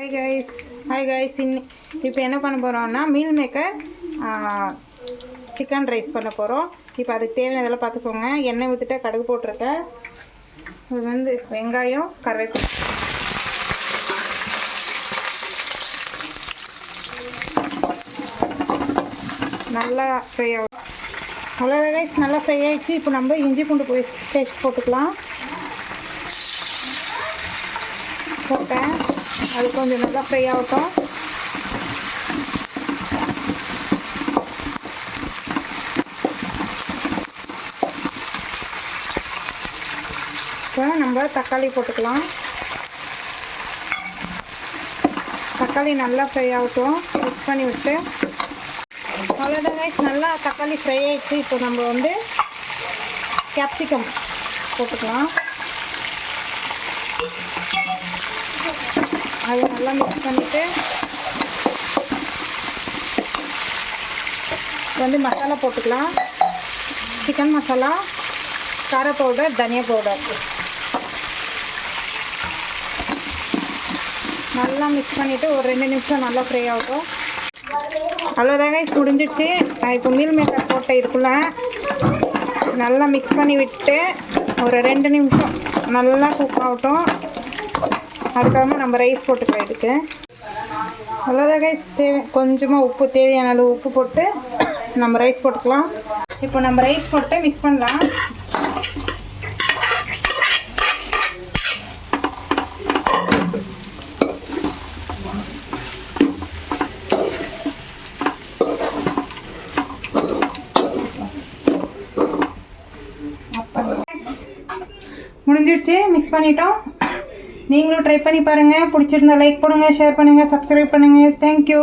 Hi guys இப்போ என்ன பண்ண போகிறோம்னா மீல் மேக்கர் சிக்கன் ரைஸ் பண்ண போகிறோம். இப்போ அதுக்கு தேவையானதெல்லாம் பார்த்துக்கோங்க. எண்ணெய் ஊற்றிட்டு கடுகு போட்டிருக்கேன். இது வந்து வெங்காயம், கருவேப்பிலை, நல்லா ஃப்ரை ஆகும். அவ்வளோதான் கைஸ், நல்லா ஃப்ரை ஆகிடுச்சு. இப்போ நம்ம இஞ்சி பூண்டு பேஸ்ட் போட்டுக்கலாம். போட்டேன், அது கொஞ்சம் நல்லா ஃப்ரை ஆகட்டும். இப்போ நம்ம தக்காளி போட்டுக்கலாம். தக்காளி நல்லா ஃப்ரை ஆகட்டும், மிக்ஸ் பண்ணி விட்டு. அவ்வளோதான் கைஸ், நல்லா தக்காளி ஃப்ரை ஆகிடுச்சு. இப்போ நம்ம வந்து கேப்சிகம் போட்டுக்கலாம். அது நல்லா மிக்ஸ் பண்ணிவிட்டு வந்து மசாலா போட்டுக்கலாம். சிக்கன் மசாலா, கார பவுடர், தனியா பவுடர் நல்லா மிக்ஸ் பண்ணிவிட்டு ஒரு 2 நிமிஷம் நல்லா ஃப்ரை ஆகும். அவ்வளோதாங்க முடிஞ்சிடுச்சு. இப்போ மீல் மேக்கர் போட்ட இதுக்குள்ள நல்லா மிக்ஸ் பண்ணி விட்டு ஒரு 2 நிமிஷம் நல்லா குக் ஆகட்டும். அதுக்கப்புறமா நம்ம ரைஸ் போட்டுக்கலாம். இதுக்கு அவ்வளோதான் கைஸ், கொஞ்சமாக உப்பு, தேவையான அளவு உப்பு போட்டு நம்ம ரைஸ் போட்டுக்கலாம். இப்போ நம்ம ரைஸ் போட்டு மிக்ஸ் பண்ணலாம். முடிஞ்சிடுச்சு, மிக்ஸ் பண்ணிட்டோம். நீங்களும் ட்ரை பண்ணி பாருங்கள். பிடிச்சிருந்தா லைக் பண்ணுங்கள், ஷேர் பண்ணுங்கள், சப்ஸ்கிரைப் பண்ணுங்கள். தேங்க்யூ.